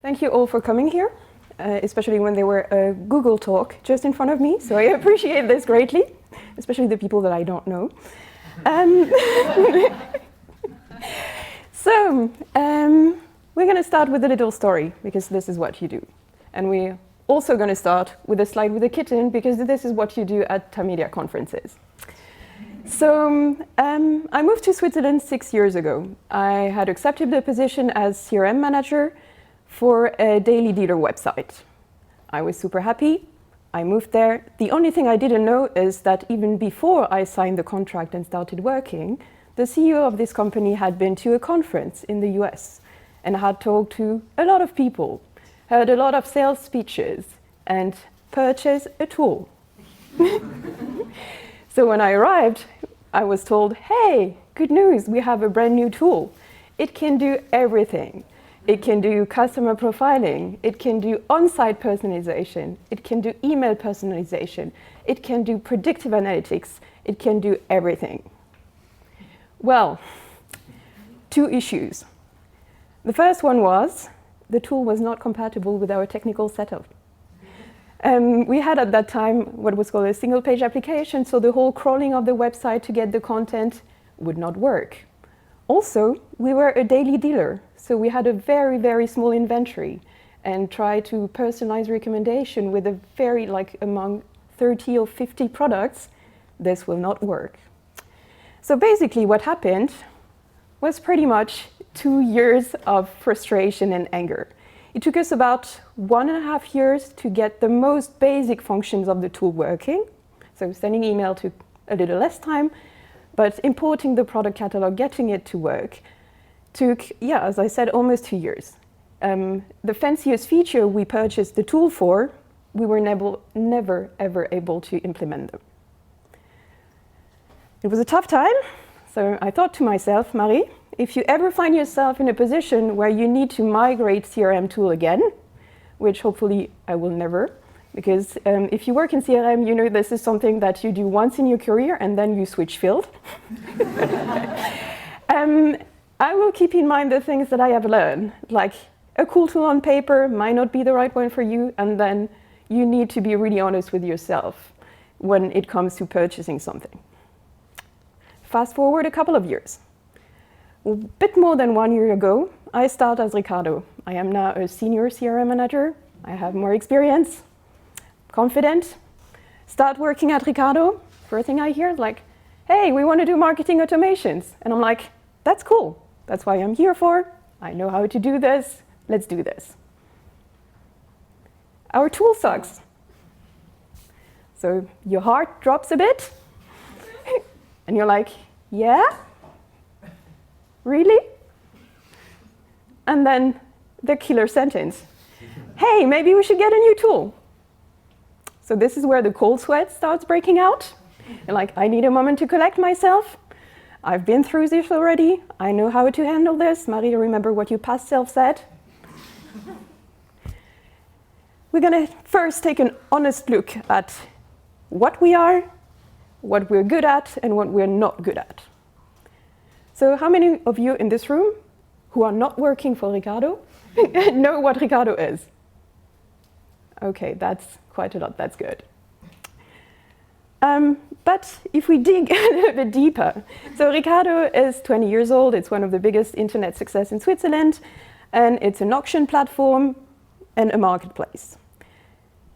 Thank you all for coming here, especially when there were a Google talk just in front of me, so I appreciate this greatly, especially the people that I don't know. We're going to start with a little story, because this is what you do. And we're also going to start with a slide with a kitten, because this is what you do at Tamedia conferences. I moved to Switzerland 6 years ago. I had accepted the position as CRM manager for a daily dealer website. I was super happy. I moved there. The only thing I didn't know is that even before I signed the contract and started working, the CEO of this company had been to a conference in the US and had talked to a lot of people, heard a lot of sales speeches, and purchased a tool. So when I arrived, I was told, hey, good news, we have a brand new tool. It can do everything. It can do customer profiling. It can do on-site personalization. It can do email personalization. It can do predictive analytics. It can do everything. Well, two issues. The first one was the tool was not compatible with our technical setup. We had at that time what was called a single-page application, so the whole crawling of the website to get the content would not work. Also, we were a daily dealer, so we had a very, very small inventory and tried to personalize recommendation with a very, among 30 or 50 products. This will not work. So basically what happened was pretty much 2 years of frustration and anger. It took us about 1.5 years to get the most basic functions of the tool working. So sending email took a little less time, but importing the product catalog, getting it to work, took, as I said, almost 2 years. The fanciest feature we purchased the tool for, we were never, ever able to implement them. It was a tough time, so I thought to myself, Marie, if you ever find yourself in a position where you need to migrate CRM tool again, which hopefully I will never, because if you work in CRM, you know this is something that you do once in your career and then you switch field. I will keep in mind the things that I have learned, like a cool tool on paper might not be the right one for you, and then you need to be really honest with yourself when it comes to purchasing something. Fast forward a couple of years. A bit more than 1 year ago, I started as Ricardo. I am now a senior CRM manager. I have more experience, confident. Start working at Ricardo. First thing I hear is like, hey, we want to do marketing automations. And I'm like, that's cool. That's why I'm here for. I know how to do this. Let's do this. Our tool sucks. So your heart drops a bit. And you're like, yeah? Really? And then the killer sentence. Hey, maybe we should get a new tool. So this is where the cold sweat starts breaking out. And like, I need a moment to collect myself. I've been through this already. I know how to handle this. Marie, remember what your past self said? We're going to first take an honest look at what we are, what we're good at, and what we're not good at. So how many of you in this room who are not working for Ricardo know what Ricardo is? Okay, that's quite a lot, that's good. But if we dig a little bit deeper, so Ricardo is 20 years old, it's one of the biggest internet success in Switzerland, and it's an auction platform and a marketplace.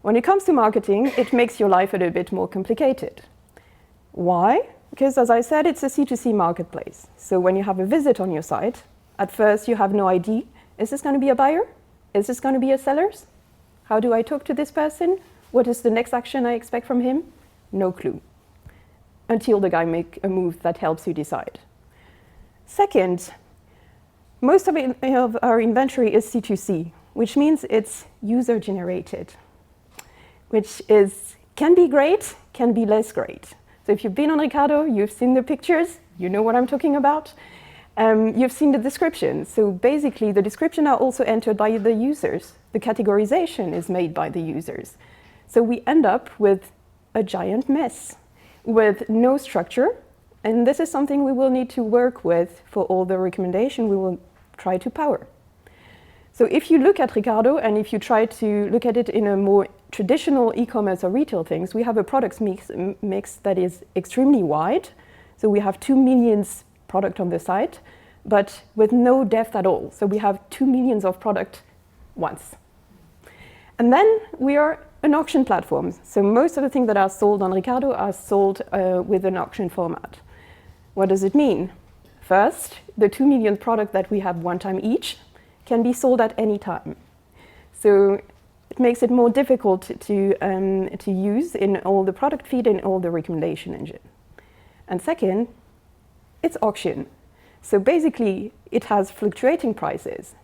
When it comes to marketing, it makes your life a little bit more complicated. Why? Because as I said, it's a C2C marketplace. So when you have a visit on your site, at first you have no idea. Is this going to be a buyer? Is this going to be a seller? How do I talk to this person? What is the next action I expect from him? No clue. Until the guy makes a move that helps you decide. Second, most of our inventory is C2C, which means it's user-generated, which can be great, can be less great. So if you've been on Ricardo, you've seen the pictures, you know what I'm talking about. You've seen the description. So basically, the description are also entered by the users. The categorization is made by the users. So we end up with a giant mess with no structure. And this is something we will need to work with for all the recommendation we will try to power. So if you look at Ricardo, and if you try to look at it in a more traditional e-commerce or retail things, we have a product mix that is extremely wide. So we have 2 million product on the site, but with no depth at all. So we have 2 million of product once. And then we are an auction platform. So most of the things that are sold on Ricardo are sold with an auction format. What does it mean? First, the 2 million product that we have one time each can be sold at any time. So it makes it more difficult to use in all the product feed and all the recommendation engine. And second, it's auction. So basically, it has fluctuating prices.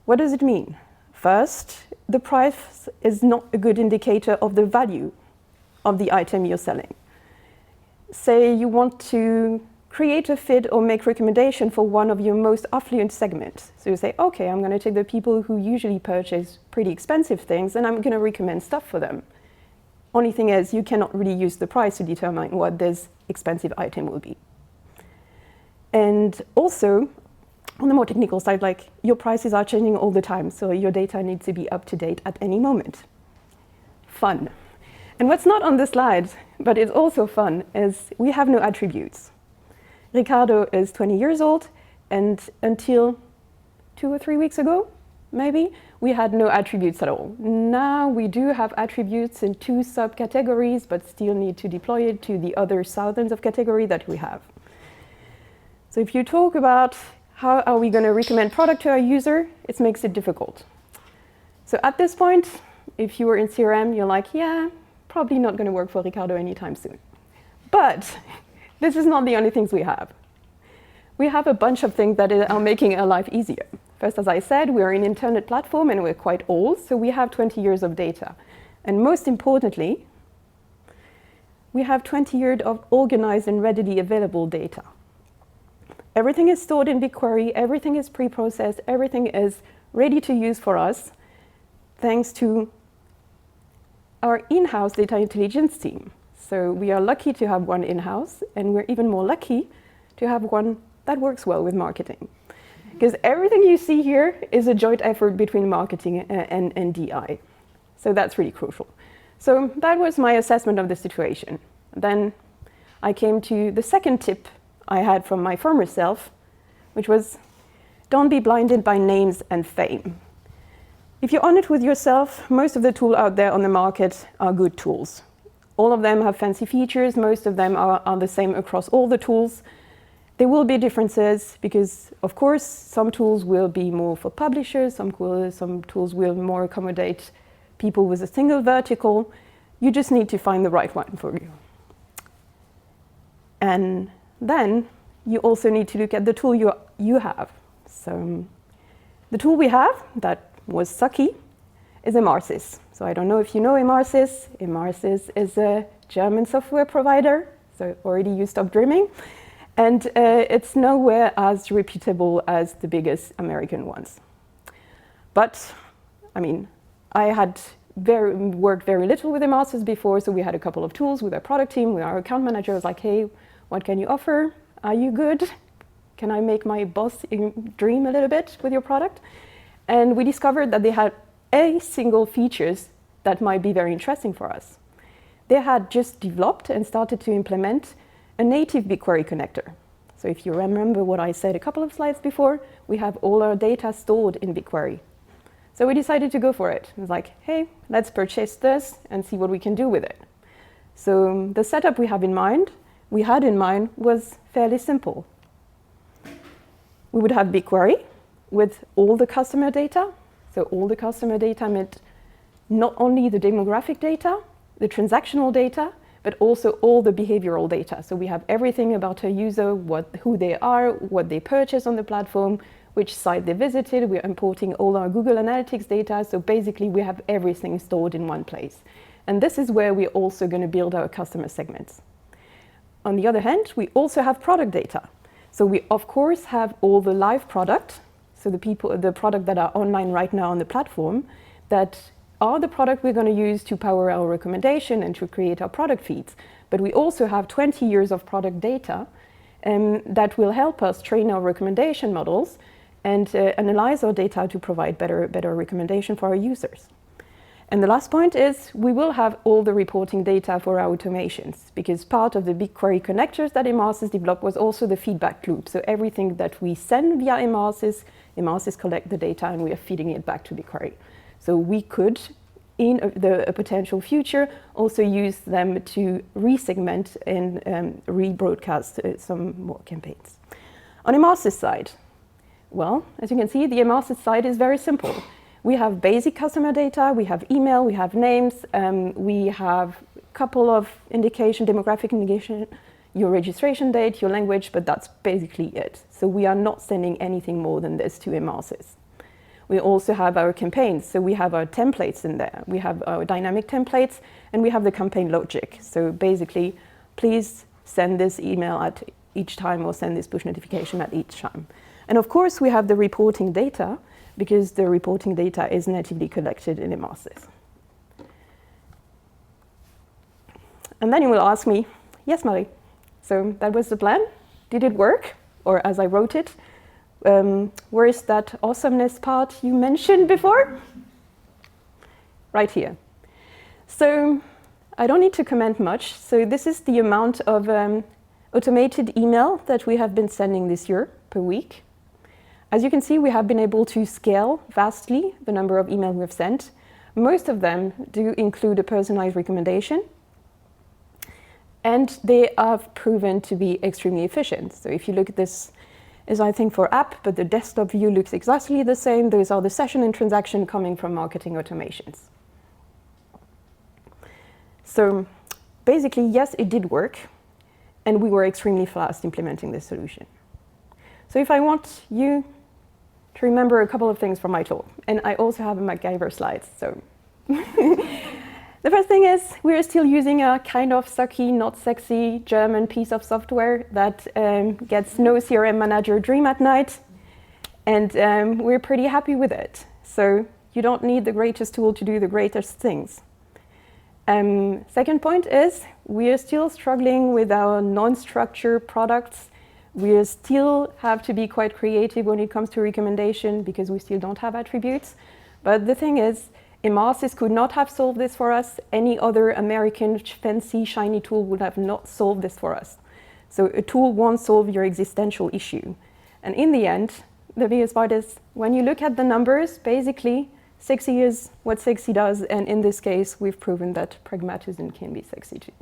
What does it mean? First, the price is not a good indicator of the value of the item you're selling. Say you want to create a feed or make recommendation for one of your most affluent segments. So you say, okay, I'm going to take the people who usually purchase pretty expensive things and I'm going to recommend stuff for them. Only thing is, you cannot really use the price to determine what this expensive item will be. And also, on the more technical side, like your prices are changing all the time, so your data needs to be up to date at any moment. Fun. And what's not on the slide, but it's also fun, is we have no attributes. Ricardo is 20 years old, and until 2 or 3 weeks ago, maybe, we had no attributes at all. Now we do have attributes in 2 subcategories, but still need to deploy it to the other thousands of categories that we have. So if you talk about how are we going to recommend product to our user, it makes it difficult. So at this point, if you were in CRM, you're like, yeah, probably not going to work for Ricardo anytime soon. But this is not the only things we have. We have a bunch of things that are making our life easier. First, as I said, we're an internet platform and we're quite old, so we have 20 years of data. And most importantly, we have 20 years of organized and readily available data. Everything is stored in BigQuery, everything is pre-processed, everything is ready to use for us, thanks to our in-house data intelligence team. So we are lucky to have one in-house, and we're even more lucky to have one that works well with marketing. Because everything you see here is a joint effort between marketing and DI. So that's really crucial. So that was my assessment of the situation. Then I came to the second tip I had from my former self, which was, don't be blinded by names and fame. If you're honest with yourself, most of the tools out there on the market are good tools. All of them have fancy features, most of them are the same across all the tools. There will be differences because, of course, some tools will be more for publishers, some tools will more accommodate people with a single vertical. You just need to find the right one for you. And then you also need to look at the tool you have. So the tool we have that was sucky is Emarsys. So I don't know if you know Emarsys. Emarsys is a German software provider, so already you stop dreaming. And it's nowhere as reputable as the biggest American ones. But, I mean, I had worked very little with Emarsys before, so we had a couple of tools with our product team, with our account manager. I was like, hey, what can you offer? Are you good? Can I make my boss dream a little bit with your product? And we discovered that they had a single features that might be very interesting for us. They had just developed and started to implement a native BigQuery connector. So if you remember what I said a couple of slides before, we have all our data stored in BigQuery. So we decided to go for it. It was like, hey, let's purchase this and see what we can do with it. So the setup we had in mind was fairly simple. We would have BigQuery with all the customer data. So all the customer data meant not only the demographic data, the transactional data, but also all the behavioral data. So we have everything about a user, who they are, what they purchase on the platform, which site they visited. We're importing all our Google Analytics data. So basically we have everything stored in one place. And this is where we're also going to build our customer segments. On the other hand, we also have product data. So we, of course, have all the live product, so the product that are online right now on the platform, that are the product we're going to use to power our recommendation and to create our product feeds. But we also have 20 years of product data that will help us train our recommendation models and analyze our data to provide better recommendation for our users. And the last point is we will have all the reporting data for our automations, because part of the BigQuery connectors that Emarsys developed was also the feedback loop. So everything that we send via Emarsys collect the data and we are feeding it back to BigQuery. So we could, in a potential future, also use them to resegment and rebroadcast some more campaigns. On Emarsys side, well, as you can see, the Emarsys side is very simple. We have basic customer data, we have email, we have names, we have a couple of demographic indication, your registration date, your language, but that's basically it. So we are not sending anything more than this to Emarsys. We also have our campaigns, so we have our templates in there. We have our dynamic templates, and we have the campaign logic. So basically, please send this email at each time or send this push notification at each time. And of course, we have the reporting data, because the reporting data is natively collected in Emarsys. And then you will ask me, yes, Marie, so that was the plan? Did it work? Or as I wrote it, where is that awesomeness part you mentioned before? Right here. So I don't need to comment much. So this is the amount of automated email that we have been sending this year per week. As you can see, we have been able to scale vastly the number of emails we've sent. Most of them do include a personalized recommendation, and they have proven to be extremely efficient. So if you look at this, is I think for app, but the desktop view looks exactly the same. Those are the session and transaction coming from marketing automations. So basically, yes, it did work, and we were extremely fast implementing this solution. So if I want you to remember a couple of things from my talk, and I also have a MacGyver slides. So the first thing is we're still using a kind of sucky, not sexy German piece of software that gets no CRM manager dream at night, and we're pretty happy with it. So you don't need the greatest tool to do the greatest things. Second point is we are still struggling with our non-structured products. We still have to be quite creative when it comes to recommendation because we still don't have attributes. But the thing is, Emarsys could not have solved this for us. Any other American fancy, shiny tool would have not solved this for us. So a tool won't solve your existential issue. And in the end, the biggest part is when you look at the numbers, basically, sexy is what sexy does. And in this case, we've proven that pragmatism can be sexy too.